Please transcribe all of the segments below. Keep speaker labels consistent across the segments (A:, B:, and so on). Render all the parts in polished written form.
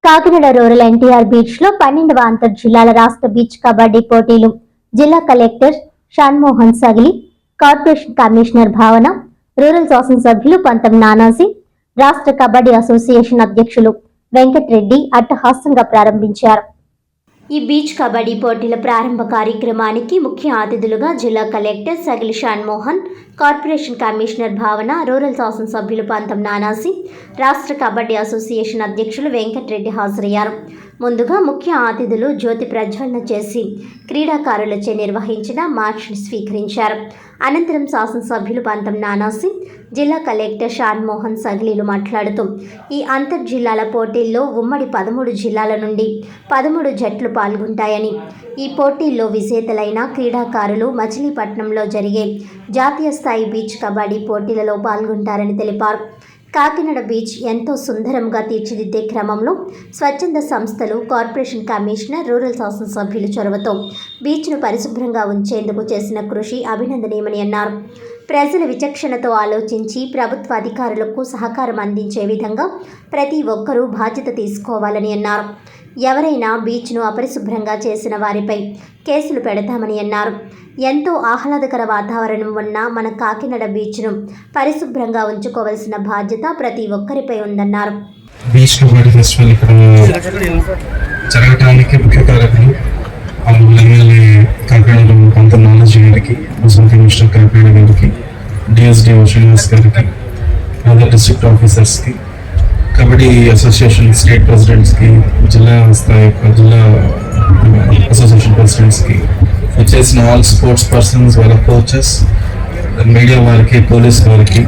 A: Kakinada rural NTR beach లో 12వ అంతర్ జిల్లాల రాష్ట్ర బీచ్ కబడ్డీ పోటీలు జిల్లా collector Shan Mohan Sagili, corporation commissioner భావన, రూరల్ శాసనసభ్యులు పంతం నానాజీ, రాష్ట్ర కబడ్డీ అసోసియేషన్ అధ్యక్షులు వెంకటరెడ్డి అట్టహాసంగా ప్రారంభించారు. ఈ బీచ్ కబడ్డీ పోటీల ప్రారంభ కార్యక్రమానికి ముఖ్య అతిథులుగా జిల్లా collector Sagili Shan Mohan, corporation commissioner భావన, రూరల్ శాసనసభ్యులు పంతం నానాజీ, రాష్ట్ర కబడ్డీ అసోసియేషన్ అధ్యక్షులు వెంకటరెడ్డి హాజరయ్యారు. ముందుగా ముఖ్య అతిథులు జ్యోతి ప్రజ్వలన చేసి క్రీడాకారులచే నిర్వహించిన మార్చ్ను స్వీకరించారు. అనంతరం శాసనసభ్యులు పంతం నానాజీ, జిల్లా కలెక్టర్ షాన్మోహన్ సగిలీలు మాట్లాడుతూ ఈ అంతర్ జిల్లాల పోటీల్లో ఉమ్మడి 13 జిల్లాల నుండి 13 జట్లు పాల్గొంటాయని, ఈ పోటీల్లో విజేతలైన క్రీడాకారులు మచిలీపట్నంలో జరిగే జాతీయ స్థాయి బీచ్ కబడ్డీ పోటీలలో పాల్గొంటారని తెలిపారు. కాకినాడ బీచ్ ఎంతో సుందరంగా తీర్చిదిద్దే క్రమంలో స్వచ్ఛంద సంస్థలు, కార్పొరేషన్ కమిషనర్, రూరల్ శాసనసభ్యుల చొరవతో బీచ్ను పరిశుభ్రంగా ఉంచేందుకు చేసిన కృషి అభినందనీయమని అన్నారు. ప్రజల విచక్షణతో ఆలోచించి ప్రభుత్వ అధికారులకు సహకారం అందించే విధంగా ప్రతి ఒక్కరూ బాధ్యత తీసుకోవాలని అన్నారు. ఎవరైనా బీచ్ను అపరిశుభ్రంగా చేసిన వారిపై కేసులు పెడతామని అన్నారు. ఎంతో ఆహ్లాదకర వాతావరణం ఉన్న మన కాకినాడ బీచ్ను పరిశుభ్రంగా ఉంచుకోవాల్సిన బాధ్యత ప్రతి ఒక్కరిపై ఉందన్నారు.
B: బీచ్ కబడ్డీ ఫెస్టివల్ ఇక్కడ జరగడానికి ముఖ్య కారకులు కాకినాడ పంతం నానాజీ గారికి, మున్సిపల్ కమిషనర్ కాకినాడ గారికి, డిఎస్డి శ్రీనివాస్ గారికి, అదర్ డిస్ట్రిక్ట్ ఆఫీసర్స్కి, కబడ్డీ అసోసియేషన్ స్టేట్ ప్రెసిడెంట్స్కి, జిల్లా అసోసియేషన్ ప్రెసిడెంట్స్కి, వచ్చేసిన ఆల్ స్పోర్ట్స్ పర్సన్స్, వాళ్ళ కోచెస్, మీడియా వారికి, పోలీస్ వారికి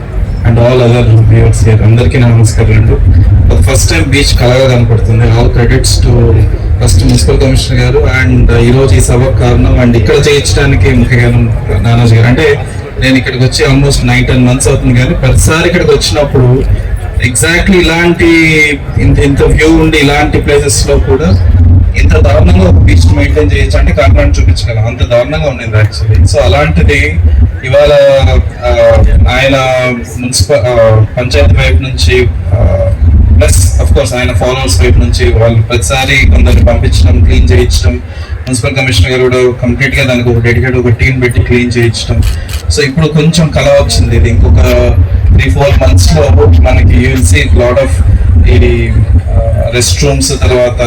B: and all other viewers here అందరికీ నమస్కారాలు. ఫస్ట్ టైం బీచ్ కలగా కనపడుతుంది. All credits to first municipal commissioner గారు అండ్ ఈరోజు ఈ సభకు కారణం అండ్ ఇక్కడ చేయించడానికి ముఖ్య కారణం నానాజీ గారు. అంటే నేను ఇక్కడికి వచ్చి ఆల్మోస్ట్ 9-10 months అవుతుంది, కానీ ప్రతిసారి ఇక్కడికి వచ్చినప్పుడు ఎగ్జాక్ట్లీ ఇలాంటి ఇంత వ్యూ ఉండి ఇలాంటి ప్లేసెస్ లో కూడా ఇంత దారుణంగా ఒక బీచ్ మెయింటైన్ చేయొచ్చు అంటే కాకినాడ చూపించగలం, అంత దారుణంగా ఉండేది యాక్చువల్లీ. సో అలాంటిది ఇవాళ ఆయన మున్సిపల్ పంచాయతీ వైపు నుంచి ప్లస్ అఫ్ కోర్స్ ఆయన ఫాలోవర్స్ వైపు నుంచి వాళ్ళు ప్రతిసారి కొందరిని పంపించడం, క్లీన్ చేయించడం, మున్సిపల్ కమిషనర్ గారు కూడా కంప్లీట్ గా దానికి ఒక టీం పెట్టి క్లీన్ చేయించడం. సో ఇప్పుడు కొంచెం కళ వచ్చింది. ఇది ఇంకొక 3-4 months లో మనకి you will see lot of ఇది రెస్ట్ రూమ్స్, తర్వాత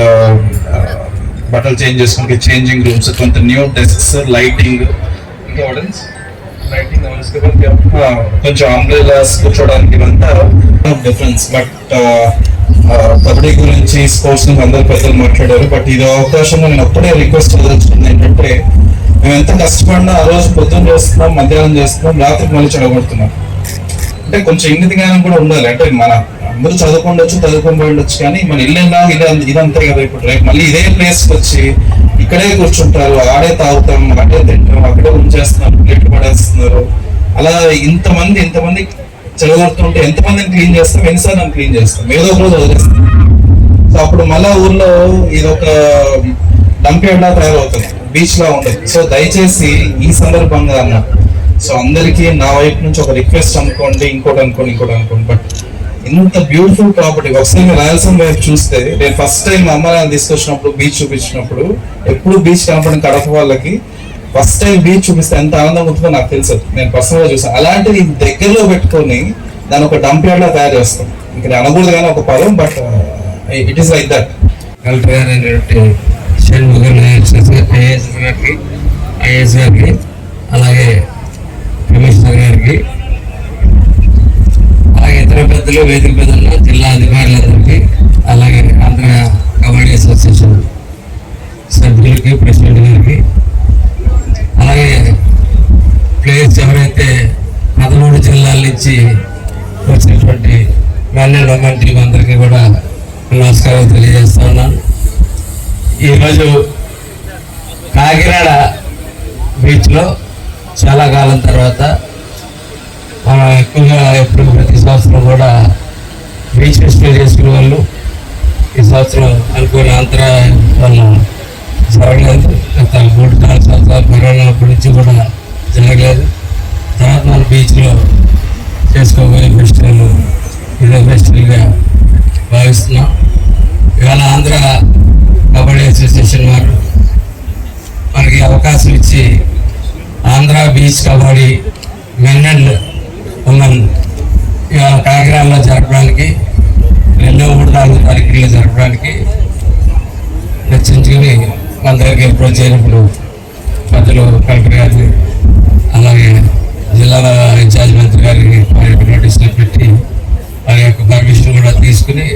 B: బట్టలు చేంజ్ చేసుకోవడానికి చేంజింగ్ రూమ్స్, కొంత న్యూ డెస్క్స్, లైటింగ్, ఇంకా కొంచెం అంబ్రెలాస్ కూర్చోడానికి ఇవంతా డిఫరెన్స్. బట్ కబడ్డీ గురించి, స్పోర్ట్స్ గురించి అందరు పెద్దలు మాట్లాడారు. బట్ ఇది అవకాశంగా నేను అప్పుడే రిక్వెస్ట్ చేయదలుచుకుంది ఏంటంటే, మేము ఎంత కష్టపడినా ఆ రోజు పొద్దున్న చేస్తున్నాం, మధ్యాహ్నం చేస్తున్నాం, రాత్రికి మళ్ళీ చెడగొడుతున్నాం. అంటే కొంచెం ఇంగిత జ్ఞానం కూడా ఉండాలి. అంటే మన అందరూ చదువుకొని ఉండొచ్చు, కానీ మన ఇల్లేలా ఇదంతే కదా. ఇప్పుడు రేపు మళ్ళీ ఇదే ప్లేస్కి వచ్చి ఇక్కడే కూర్చుంటారు, ఆడే తాగుతాం, అక్కడే తింటాం, అక్కడే ఉంచేస్తున్నాం, ప్లేట్లు పడేస్తున్నారు. అలా ఇంతమంది చెడగొడుతుంటే ఎంతమందిని క్లీన్ చేస్తాం, ఎన్నిసార్లు క్లీన్ చేస్తాం, ఏదో ఒక రోజు వదిలేస్తాం. సో అప్పుడు మళ్ళా ఊర్లో ఇది ఒక డంపేడ్లా తయారవుతుంది, బీచ్ లా ఉండదు. సో దయచేసి ఈ సందర్భంగా అన్న సో అందరికీ నా వైపు నుంచి ఒక రిక్వెస్ట్ అనుకోండి, ఇంకోటి అనుకోండి. బట్ ఇంత బ్యూటిఫుల్ ప్రాపర్టీ ఒకసారి రాయలసీమ వైపు చూస్తే, నేను ఫస్ట్ టైం మా అమ్మ నాన్న తీసుకొచ్చినప్పుడు బీచ్ చూపించినప్పుడు, ఎప్పుడు బీచ్ కనపడిన కడప వాళ్ళకి ఫస్ట్ టైం బీచ్ చూపిస్తే ఎంత ఆనందం ఉంటుందో నాకు తెలుసు. నేను పర్సనల్ గా చూసాను. అలాంటిది దగ్గరలో పెట్టుకొని దాని ఒక డంప్ యార్డ్ లా తయారు చేస్తాం. ఇంకా అనకూడదు కానీ ఒక పదం, but it is like that.
C: Collector గారు షణ్ముఖన్ ఐఏఎస్ గారికి, అలాగే కమిషనర్ గారికి, అలాగే ఇతర పెద్దలు, వేదిక పెద్దలు, జిల్లా అధికారులందరికీ, అలాగే ఆంధ్ర కబడ్డీ అసోసియేషన్ సభ్యులకి, ప్రెసిడెంట్ గారికి, అలాగే ప్లేయర్స్ ఎవరైతే 13 జిల్లాల నుంచి వచ్చినటువంటి మెన్ అండ్ ఉమెన్ టీం అందరికీ కూడా నమస్కారం తెలియజేస్తా ఉన్నాను. ఈరోజు కాకినాడ బీచ్లో చాలా కాలం తర్వాత మనం ఎక్కువగా ఎప్పుడు ప్రతి సంవత్సరం కూడా బీచ్ ఫెస్టివల్ చేసుకునే వాళ్ళు, ఈ సంవత్సరం అనుకున్న అంతరాయం వల్ల జరగలేదు. గత 3-4 సంవత్సరాలు కరోనా గురించి కూడా జరగలేదు. తర్వాత మన బీచ్లో చేసుకోబోయే ఫెస్టివల్ ఇదే ఫెస్టివల్గా భావిస్తున్నాం. ఇవాళ beach kabaddi men and women ఇవాళ కార్యక్రమాల్లో జరపడానికి 2, 3, 4 తారీఖుల్లో జరపడానికి చర్చించుకుని మన దగ్గరికి అప్రోచ్ అయినప్పుడు పెద్దలు కలెక్టర్ గారిని అలాగే జిల్లా ఇన్ఛార్జ్ మంత్రి గారికి వారి యొక్క నోటీసులు పెట్టి వారి యొక్క పర్మిషన్ కూడా తీసుకుని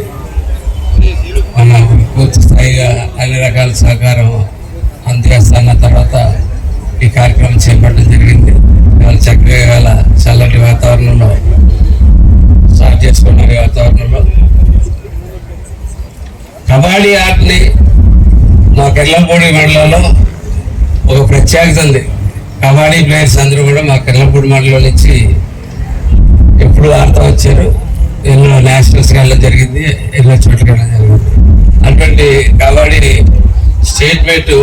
C: మన పూర్తి స్థాయిగా అన్ని రకాల సహకారం అందజేస్తున్న తర్వాత ఈ కార్యక్రమం చేపట్టడం జరిగింది. ఇవాళ చక్కగా ఇవాళ చల్లటి వాతావరణంలో స్టార్ట్ చేసుకున్న వాతావరణంలో కబడ్డీ ఆటని మా కెర్లంపూడి మండలంలో ఒక ప్రత్యేకత ఉంది. కబడ్డీ ప్లేయర్స్ అందరూ కూడా మా కెర్లంపూడి మండలం నుంచి ఎప్పుడు ఆడుతూ వచ్చారు. ఎన్నో నేషనల్స్కి వెళ్ళడం జరిగింది, ఎన్నో చోట్లకి వెళ్ళడం జరిగింది. అటువంటి కబడ్డీ స్టేట్ మీట్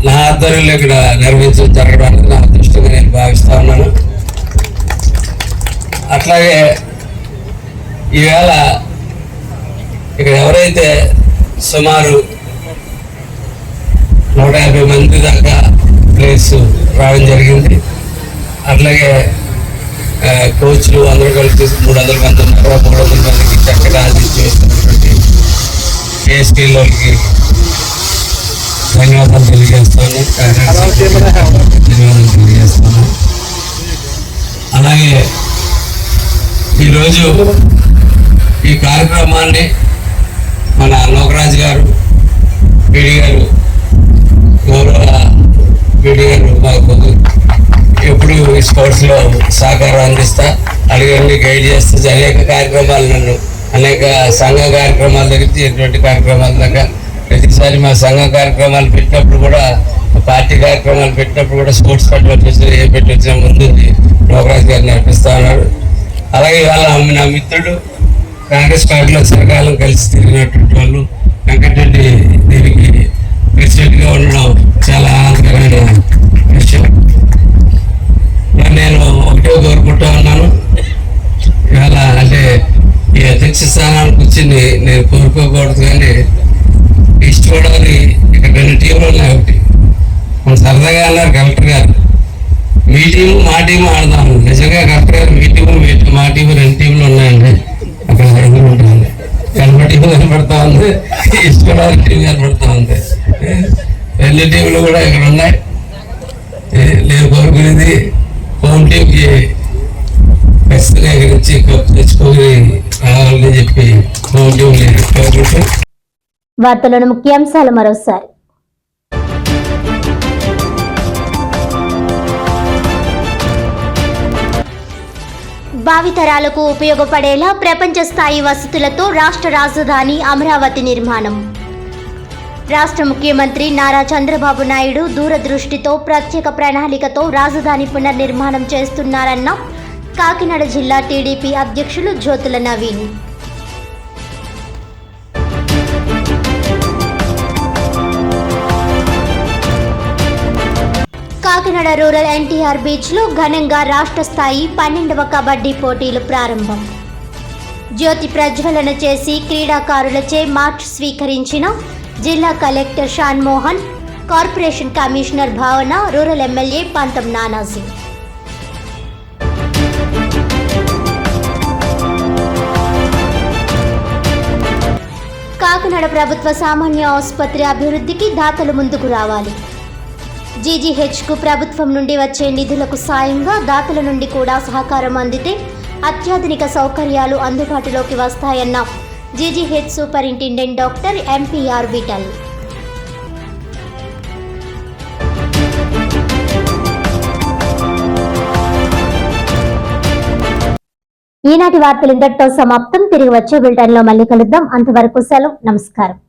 C: నా ఆధ్వర్యంలో ఇక్కడ నిర్వహించడం జరగడానికి నా అదృష్టంగా నేను భావిస్తా ఉన్నాను. అట్లాగే ఈవేళ ఇక్కడ ఎవరైతే సుమారు 150 మంది దాకా ప్లేయర్స్ రావడం జరిగింది. అట్లాగే కోచ్లు అందరూ కలిసి 300 మంది ఉన్నారు. 300 మందికి చక్కగా ఆదిత్యం ఇస్తున్నటువంటి కేఎస్టీలోకి ధన్యవాదాలు తెలియజేస్తాను. ధన్యవాదాలు తెలియజేస్తాను. అలాగే ఈరోజు ఈ కార్యక్రమాన్ని మన లోకరాజు గారు పీడి గారు గౌరవ పీడి గారు మాకు ఎప్పుడు ఈ స్పోర్ట్స్లో సహకారం అందిస్తా అలాగే గైడ్ చేస్తూ అనేక కార్యక్రమాలు నన్ను అనేక సంఘ కార్యక్రమాల దగ్గర ఎటువంటి కార్యక్రమాల దాకా ప్రతిసారి మా సంఘ కార్యక్రమాలు పెట్టినప్పుడు కూడా పార్టీ కార్యక్రమాలు పెట్టినప్పుడు కూడా స్పోర్ట్స్ పెట్టి ఏ పెట్టి వచ్చిన ముందు లోకరాజు గారు నేర్పిస్తా ఉన్నారు. అలాగే ఇవాళ నా మిత్రుడు కాంగ్రెస్ పార్టీలో చిరకాలం కలిసి తిరిగినటువంటి వాళ్ళు వెంకటరెడ్డి దీనికి ప్రెసిడెంట్గా ఉండడం చాలా ఆనందకరమైన విషయం. నేను ఒకటే కోరుకుంటా ఉన్నాను, ఇవాళ అంటే ఈ అధ్యక్ష స్థానానికి వచ్చింది నేను కోరుకోకూడదు, కానీ ఈస్ట్ గోదావరి ఇక్కడ 2 టీంలు ఉన్నాయి. ఒకటి మన సరదాగా అన్నారు కలెక్టర్ గారు, మీ టీము మా టీము ఆడదాము. నిజంగా కలెక్టర్ గారు మీ టీము మా టీము 2 టీంలు ఉన్నాయండి. అక్కడ ఉంటుంది కడప టీం కనపడతా ఉంది, ఈస్ట్ గోదావరి టీం కనపడతా ఉంది. 2 టీంలు కూడా ఇక్కడ ఉన్నాయి. నేను కోరుకునేది హోమ్ టీంకి ఖచ్చితంగా ఇక్కడ నుంచి కప్పు తెచ్చుకొని రావాలని చెప్పి హోమ్ టీంని కోరుకుంటూ.
A: వార్తలోని ముఖ్యాంశాలు మరోసారి. భావితరాలకు ఉపయోగపడేలా ప్రపంచ స్థాయి వసతులతో రాష్ట్ర రాజధాని అమరావతి నిర్మాణం. రాష్ట్ర ముఖ్యమంత్రి నారా చంద్రబాబు నాయుడు దూరదృష్టితో ప్రత్యేక ప్రణాళికతో రాజధాని పునర్నిర్మాణం చేస్తున్నారన్న కాకినాడ జిల్లా టీడీపీ అధ్యక్షులు జ్యోతుల నవీన్. కాకినాడ రూరల్ ఎన్టీఆర్ బీచ్లో ఘనంగా రాష్ట్ర స్థాయి 12వ కబడ్డీ పోటీలు ప్రారంభం. జ్యోతి ప్రజ్వలన చేసి క్రీడాకారులచే మార్చ్ స్వీకరించిన జిల్లా కలెక్టర్ షాన్మోహన్, కార్పొరేషన్ కమిషనర్ భావన, రూరల్ ఎమ్మెల్యే పంతం నానాజీ. కాకినాడ ప్రభుత్వ సామాన్య ఆసుపత్రి అభివృద్ధికి దాతలు ముందుకు రావాలి. జీజీహెచ్కు ప్రభుత్వం నుండి వచ్చే నిధులకు సాయంగా దాతల నుండి కూడా సహకారం అందితే అత్యాధునిక సౌకర్యాలు అందుబాటులోకి వస్తాయన్న GGH superintendent doctor MPR Vittal. ఈనాటి వార్తలు ఇంతటితో సమాప్తం. తిరిగి వచ్చే బులెటిన్లో మళ్ళీ కలుద్దాం. అంతవరకు సెలవు. నమస్కారం.